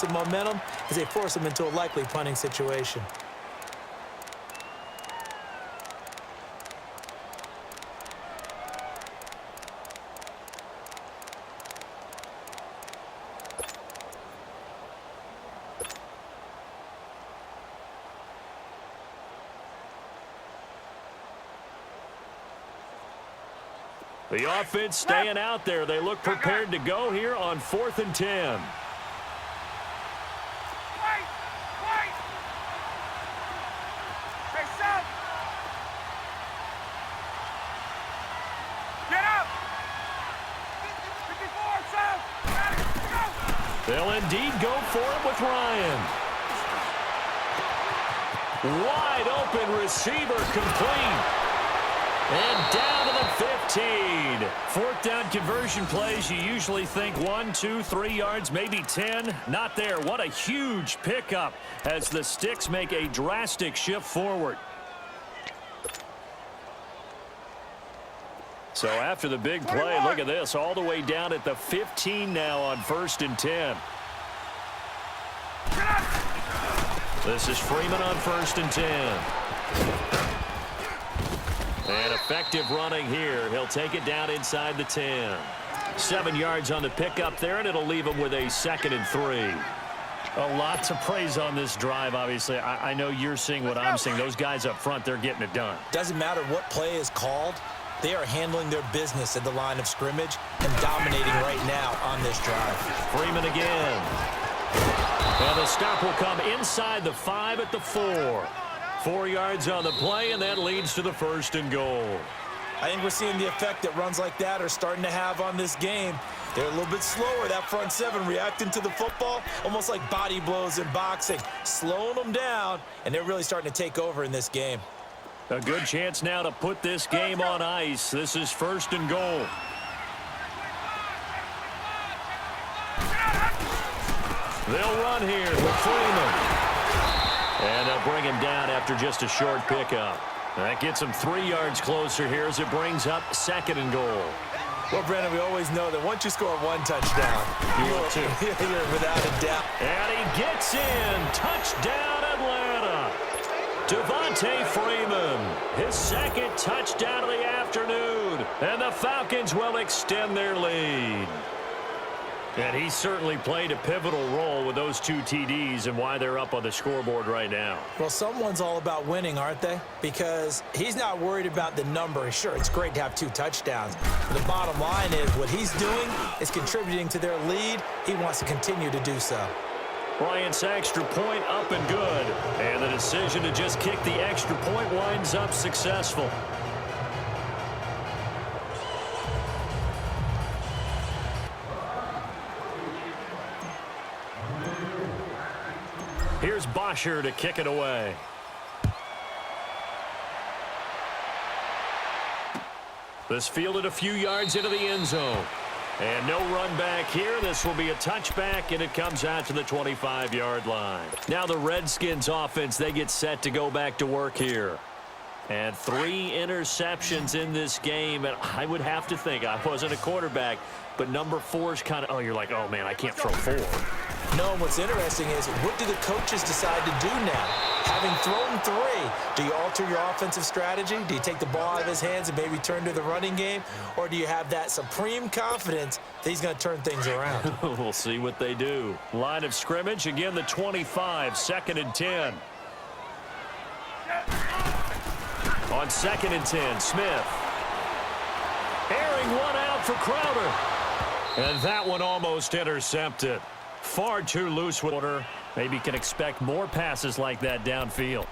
some momentum as they force him into a likely punting situation. The offense staying out there. They look prepared to go here on 4th and 10. They'll indeed go for it with Ryan. Wide open receiver complete. And down to the 15. 4th down conversion plays, you usually think 1, 2, 3 yards, maybe 10. Not there. What a huge pickup as the Sticks make a drastic shift forward. So after the big play, look at this, all the way down at the 15 now on 1st and 10. This is Freeman on 1st and 10. And effective running here. He'll take it down inside the 10. 7 yards on the pickup there, and it'll leave him with a 2nd and 3. A lot to praise on this drive, obviously. I know you're seeing what I'm seeing. Those guys up front, they're getting it done. Doesn't matter what play is called. They are handling their business at the line of scrimmage and dominating right now on this drive. Freeman again. And the stop will come inside the 5 at the 4. 4 yards on the play, and that leads to the 1st and goal. I think we're seeing the effect that runs like that are starting to have on this game. They're a little bit slower, that front 7, reacting to the football, almost like body blows in boxing, slowing them down, and they're really starting to take over in this game. A good chance now to put this game on ice. This is 1st and goal. They'll run here with Freeman. And they'll bring him down after just a short pickup. That gets him 3 yards closer here as it brings up 2nd and goal. Well, Brandon, we always know that once you score 1 touchdown, you're without a doubt. And he gets in. Touchdown, Atlanta. Devontae Freeman, his 2nd touchdown of the afternoon. And the Falcons will extend their lead. And he certainly played a pivotal role with those 2 TDs and why they're up on the scoreboard right now. Well, someone's all about winning, aren't they? Because he's not worried about the number. Sure, it's great to have 2 touchdowns. But the bottom line is what he's doing is contributing to their lead. He wants to continue to do so. Bryant's extra point up and good. And the decision to just kick the extra point winds up successful. Here's Bosher to kick it away. This fielded a few yards into the end zone. And no run back here. This will be a touchback, and it comes out to the 25-yard line. Now the Redskins offense, they get set to go back to work here. And 3 interceptions in this game. And I would have to think, I wasn't a quarterback, but number 4 is kind of, oh, you're like, oh, man, I can't throw 4. No, what's interesting is what do the coaches decide to do now? Having thrown 3, do you alter your offensive strategy? Do you take the ball out of his hands and maybe turn to the running game? Or do you have that supreme confidence that he's going to turn things around? We'll see what they do. Line of scrimmage, again, the 25, 2nd and 10. On 2nd and 10, Smith. Airing one out for Crowder. And that one almost intercepted. Far too loose with order. Maybe can expect more passes like that downfield.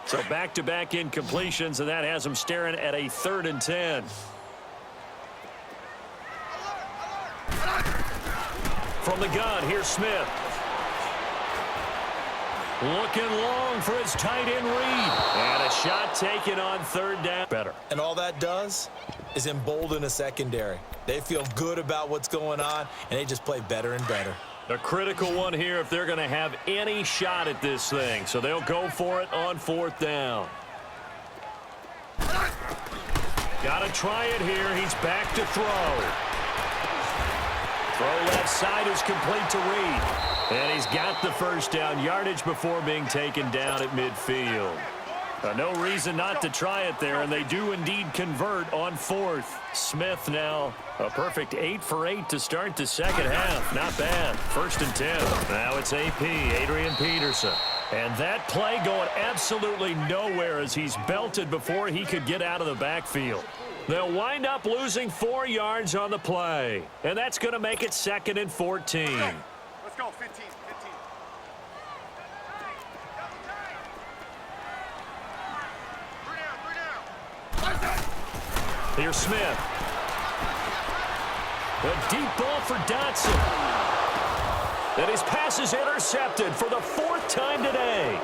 So back-to-back incompletions, and that has them staring at a 3rd and 10. From the gun, here's Smith. Looking long for his tight end read. And a shot taken on 3rd down. Better. And all that does is embolden a secondary. They feel good about what's going on, and they just play better and better. A critical one here if they're going to have any shot at this thing. So they'll go for it on 4th down. Got to try it here. He's back to throw. Throw left side is complete to Reed. And he's got the first down yardage before being taken down at midfield. No reason not to try it there, and they do indeed convert on fourth. Smith now a perfect 8 for 8 to start the second half. Not bad. 1st and 10. Now it's AP, Adrian Peterson. And that play going absolutely nowhere as he's belted before he could get out of the backfield. They'll wind up losing 4 yards on the play. And that's going to make it 2nd and 14. Let's go, 15. Here's Smith. A deep ball for Dotson. And his pass is intercepted for the 4th time today.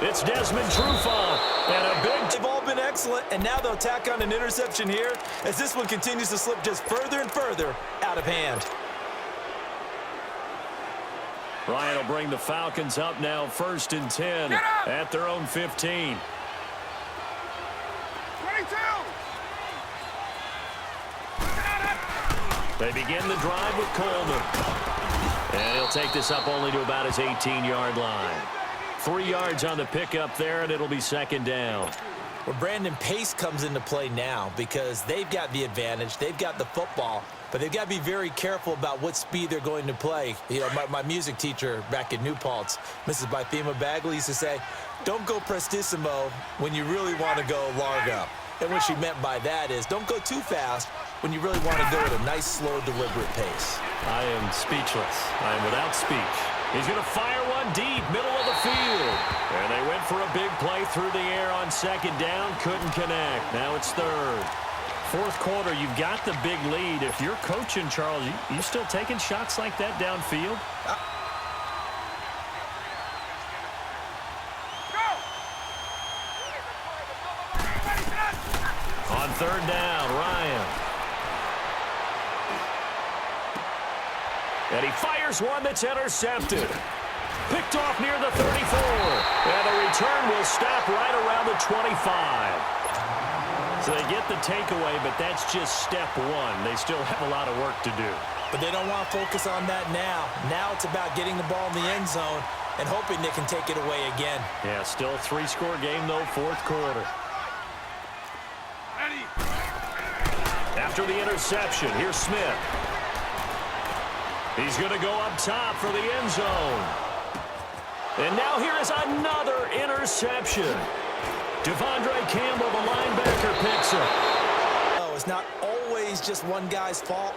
It's Desmond Trufant. And a big... They've all been excellent, and now they'll tack on an interception here as this one continues to slip just further and further out of hand. Ryan will bring the Falcons up now 1st and 10 at their own 15. 22! They begin the drive with Coleman. And he'll take this up only to about his 18-yard line. 3 yards on the pickup there, and it'll be 2nd down. Well, Brandon, pace comes into play now because they've got the advantage. They've got the football, but they've got to be very careful about what speed they're going to play. You know, my music teacher back in New Paltz, Mrs. Bythema Bagley, used to say, don't go prestissimo when you really want to go largo. And what she meant by that is don't go too fast when you really want to go at a nice, slow, deliberate pace. I am speechless. I am without speech. He's going to fire one deep, middle of the field. And they went for a big play through the air on 2nd down. Couldn't connect. Now it's 3rd. 4th quarter, you've got the big lead. If you're coaching, Charles, you still taking shots like that downfield? On 3rd down, Ryan. And he fires one that's intercepted. Picked off near the 34. And the return will stop right around the 25. So they get the takeaway, but that's just step 1. They still have a lot of work to do. But they don't want to focus on that now. Now it's about getting the ball in the end zone and hoping they can take it away again. Yeah, still a 3-score game, though, 4th quarter. After the interception, here's Smith. He's going to go up top for the end zone. And now here is another interception. Devondre Campbell, the linebacker, picks up. Oh, it's not always just one guy's fault.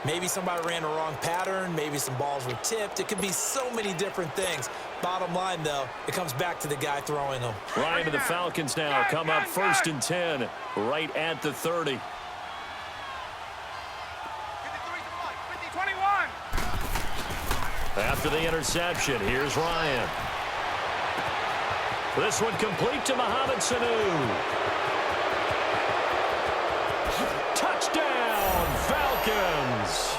Maybe somebody ran a wrong pattern. Maybe some balls were tipped. It could be so many different things. Bottom line, though, it comes back to the guy throwing them. Ryan to the Falcons now come up 1st and 10 right at the 30. 21! After the interception, here's Ryan. This one complete to Mohamed Sanu. Touchdown, Falcons.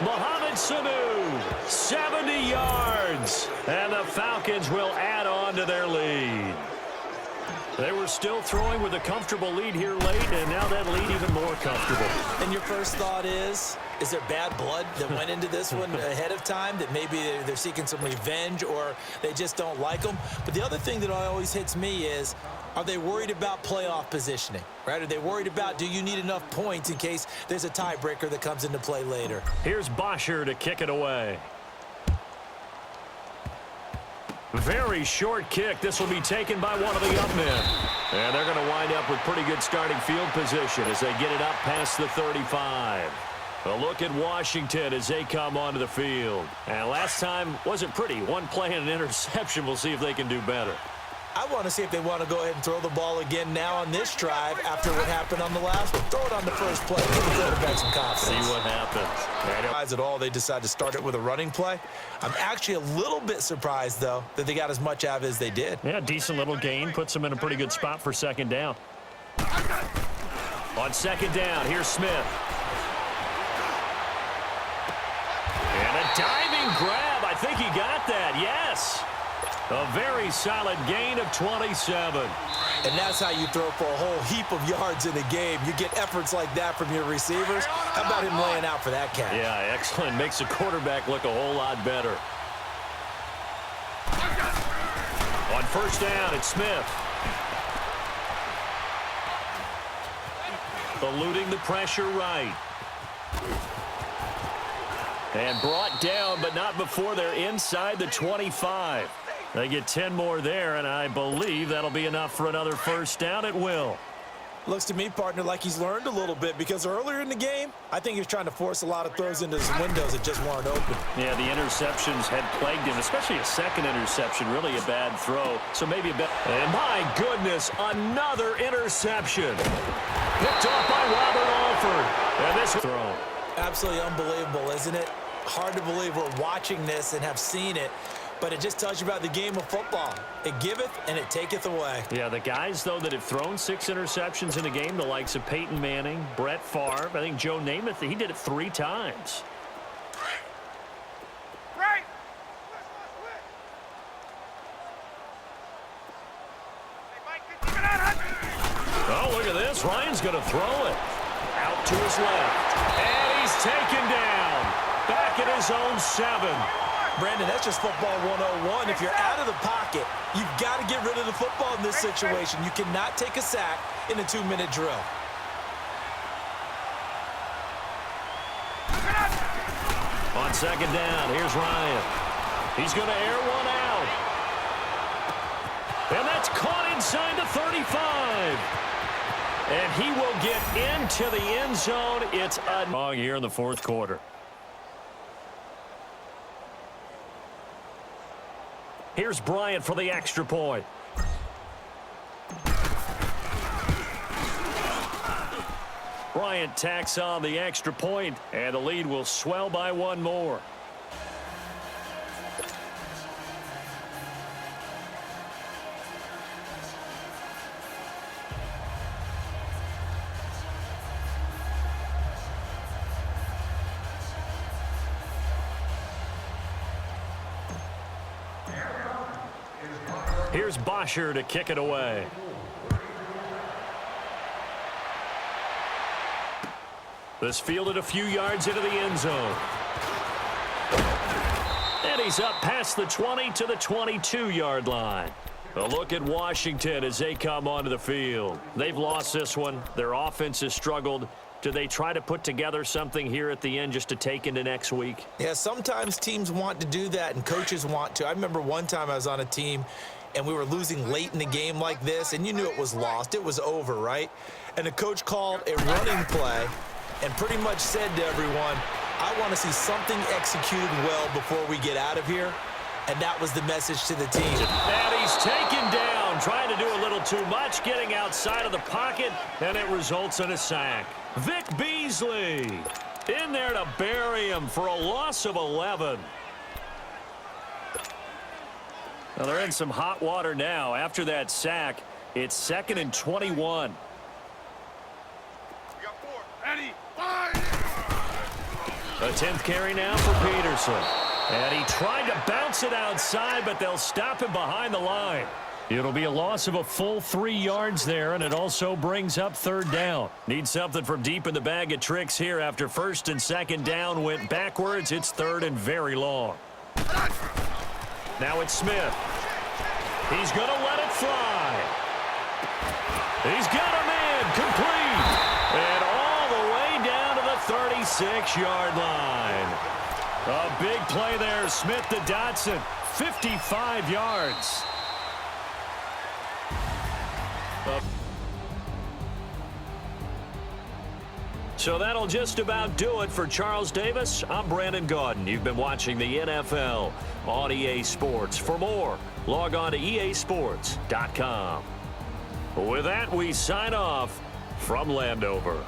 Mohamed Sanu, 70 yards. And the Falcons will add on to their lead. They were still throwing with a comfortable lead here late, and now that lead even more comfortable. And your first thought is there bad blood that went into this one ahead of time, that maybe they're seeking some revenge or they just don't like them? But the other thing that always hits me is, are they worried about playoff positioning, right? Are they worried about, do you need enough points in case there's a tiebreaker that comes into play later? Here's Bosher to kick it away. Very short kick. This will be taken by one of the up men. And they're going to wind up with pretty good starting field position as they get it up past the 35. A look at Washington as they come onto the field. And last time wasn't pretty. One play and an interception. We'll see if they can do better. I want to see if they want to go ahead and throw the ball again now on this drive after what happened on the last one. Throw it on the first play. Give the quarterback some confidence. See what happens. At all, they decide to start it with a running play. I'm actually a little bit surprised, though, that they got as much out of it as they did. Yeah, decent little gain. Puts them in a pretty good spot for 2nd down. On 2nd down, here's Smith. And a diving grab. I think he got that. Yes. A very solid gain of 27. And that's how you throw for a whole heap of yards in a game. You get efforts like that from your receivers. How about him laying out for that catch? Yeah, excellent. Makes the quarterback look a whole lot better. On first down, it's Smith. Eluding the pressure right. And brought down, but not before they're inside the 25. They get 10 more there, and I believe that'll be enough for another first down. It will. Looks to me, partner, like he's learned a little bit, because earlier in the game, I think he was trying to force a lot of throws into some windows that just weren't open. Yeah, the interceptions had plagued him, especially a second interception, really a bad throw. So maybe a bit. And my goodness, another interception. Picked off by Robert Alford. And this throw. Absolutely unbelievable, isn't it? Hard to believe we're watching this and have seen it. But it just tells you about the game of football. It giveth and it taketh away. Yeah, the guys, though, that have thrown 6 interceptions in a game, the likes of Peyton Manning, Brett Favre, I think Joe Namath, he did it 3 times. Right. Oh, look at this. Ryan's going to throw it. Out to his left. And he's taken down. Back at his own 7. Brandon, that's just football 101. If you're out of the pocket, you've got to get rid of the football in this situation. You cannot take a sack in a 2-minute drill. On second down, here's Ryan. He's going to air one out. And that's caught inside the 35. And he will get into the end zone. It's a long here in the fourth quarter. Here's Bryant for the extra point. Bryant tacks on the extra point, and the lead will swell by 1 more. Here's Bosher to kick it away. This fielded a few yards into the end zone. And he's up past the 20 to the 22-yard line. A look at Washington as they come onto the field. They've lost this one. Their offense has struggled. Do they try to put together something here at the end just to take into next week? Yeah, sometimes teams want to do that and coaches want to. I remember one time I was on a team and we were losing late in the game like this, and you knew it was lost. It was over, right? And the coach called a running play and pretty much said to everyone, I want to see something executed well before we get out of here. And that was the message to the team. And he's taken down, trying to do a little too much, getting outside of the pocket, and it results in a sack. Vic Beasley in there to bury him for a loss of 11. Well, they're in some hot water now. After that sack, it's 2nd and 21. A 10th carry now for Peterson. And he tried to bounce it outside, but they'll stop him behind the line. It'll be a loss of a full 3 yards there, and it also brings up 3rd down. Need something from deep in the bag of tricks here after 1st and 2nd down went backwards. It's 3rd and very long. Now it's Smith. He's going to let it fly. He's got him in, complete. And all the way down to the 36-yard line. A big play there, Smith to Dotson, 55 yards. So that'll just about do it for Charles Davis. I'm Brandon Gaudin. You've been watching the NFL on EA Sports. For more, log on to easports.com. With that, we sign off from Landover.